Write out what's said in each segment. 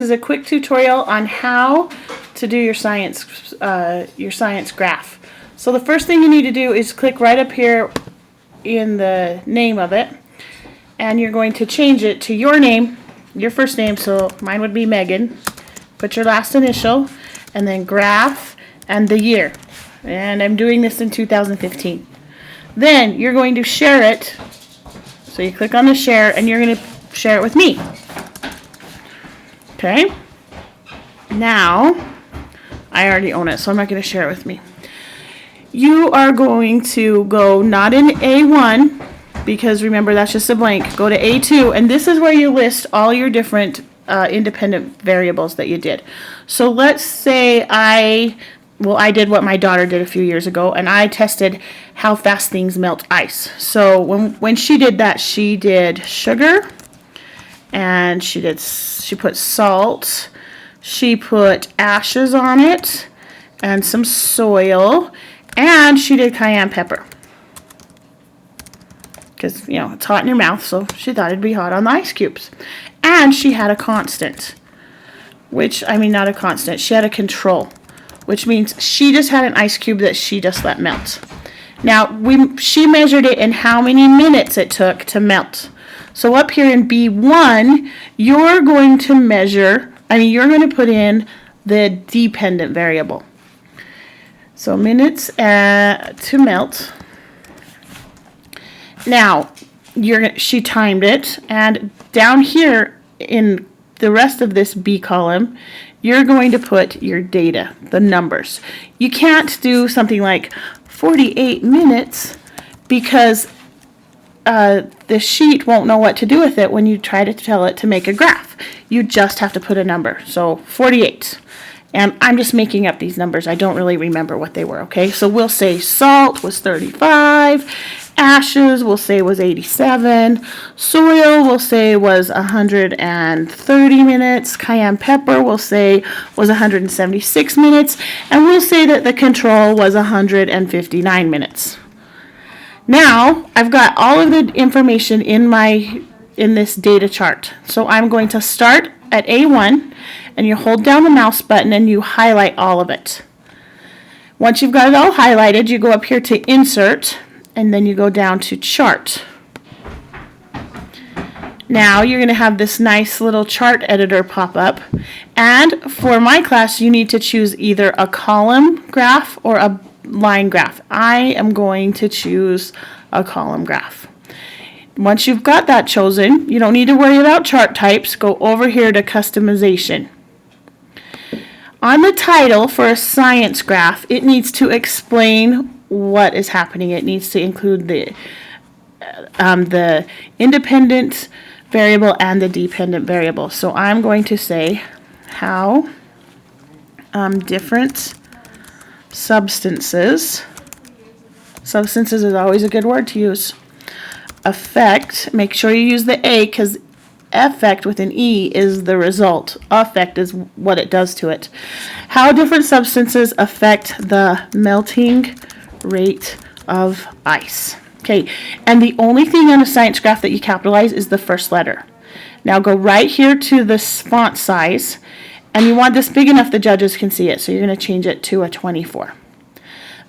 This is a quick tutorial on how to do your science graph. So the first thing you need to do is click right up here in the name of it, and you're going to change it to your name, your first name. So mine would be Megan. Put your last initial, and then graph and the year. And I'm doing this in 2015. Then you're going to share it. So you click on the share, and you're going to share it with me. Okay. Now, I already own it, so I'm not going to share it with me. You are going to go not in A1, because remember that's just a blank. Go to A2, and this is where you list all your different independent variables that you did. So let's say I did what my daughter did a few years ago, and I tested how fast things melt ice. So when she did that, she did sugar, and she put salt, she put ashes on it, and some soil, and she did cayenne pepper. Because, you know, it's hot in your mouth, so she thought it'd be hot on the ice cubes. And she had a constant, not a constant, she had a control, which means she just had an ice cube that she just let melt. Now, she measured it in how many minutes it took to melt. So up here in B1, you're going to you're going to put in the dependent variable. So minutes to melt. Now, she timed it, and down here in the rest of this B column, you're going to put your data, the numbers. You can't do something like 48 minutes because the sheet won't know what to do with it when you try to tell it to make a graph. You just have to put a number. So 48. And I'm just making up these numbers. I don't really remember what they were, okay? So we'll say salt was 35. Ashes we'll say was 87. Soil we'll say was 130 minutes. Cayenne pepper we'll say was 176 minutes. And we'll say that the control was 159 minutes. Now, I've got all of the information in this data chart. So I'm going to start at A1, and you hold down the mouse button and you highlight all of it. Once you've got it all highlighted, you go up here to Insert, and then you go down to Chart. Now you're going to have this nice little chart editor pop up, and for my class you need to choose either a column graph or a line graph. I am going to choose a column graph. Once you've got that chosen, you don't need to worry about chart types. Go over here to Customization. On the title for a science graph, it needs to explain what is happening. It needs to include the independent variable and the dependent variable. So I'm going to say how different substances is always a good word to use, affect, make sure you use the A, because effect with an E is the result. Affect is what it does to it. How different substances affect the melting rate of ice. Okay, and the only thing on a science graph that you capitalize is the first letter. Now go right here to the font size, and you want this big enough the judges can see it, so you're going to change it to a 24.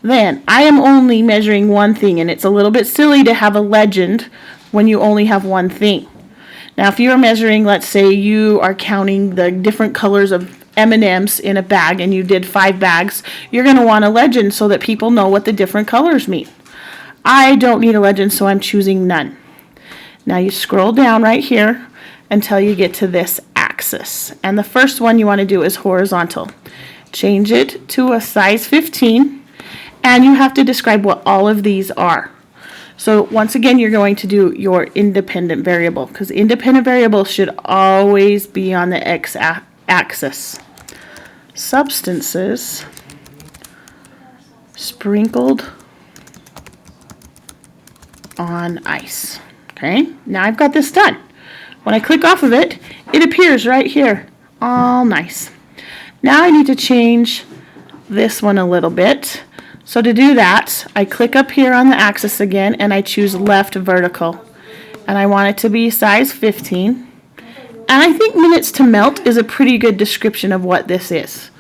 Then, I am only measuring one thing, and it's a little bit silly to have a legend when you only have one thing. Now, if you're measuring, let's say you are counting the different colors of M&Ms in a bag, and you did 5 bags, you're going to want a legend so that people know what the different colors mean. I don't need a legend, so I'm choosing none. Now you scroll down right here until you get to this axis. And the first one you want to do is horizontal. Change it to a size 15, and you have to describe what all of these are. So once again, you're going to do your independent variable, because independent variables should always be on the x-axis. Substances sprinkled on ice. Okay, now I've got this done. When I click off of it, it appears right here. All nice. Now I need to change this one a little bit. So to do that, I click up here on the axis again, and I choose left vertical. And I want it to be size 15. And I think minutes to melt is a pretty good description of what this is.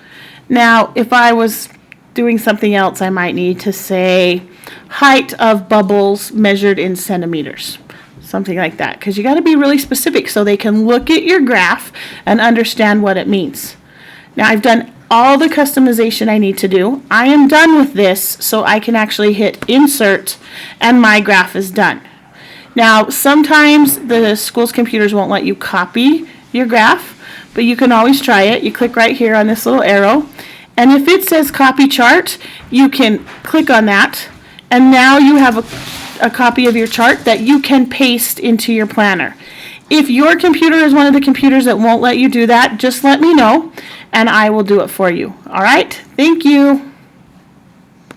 Now, if I was doing something else, I might need to say height of bubbles measured in centimeters. Something like that, because you got to be really specific so they can look at your graph and understand what it means. Now, I've done all the customization I need to do. I am done with this, so I can actually hit insert and my graph is done. Now, sometimes the school's computers won't let you copy your graph, but you can always try it. You click right here on this little arrow, and if it says copy chart, you can click on that, and now you have a copy of your chart that you can paste into your planner. If your computer is one of the computers that won't let you do that, just let me know, and I will do it for you. All right? Thank you.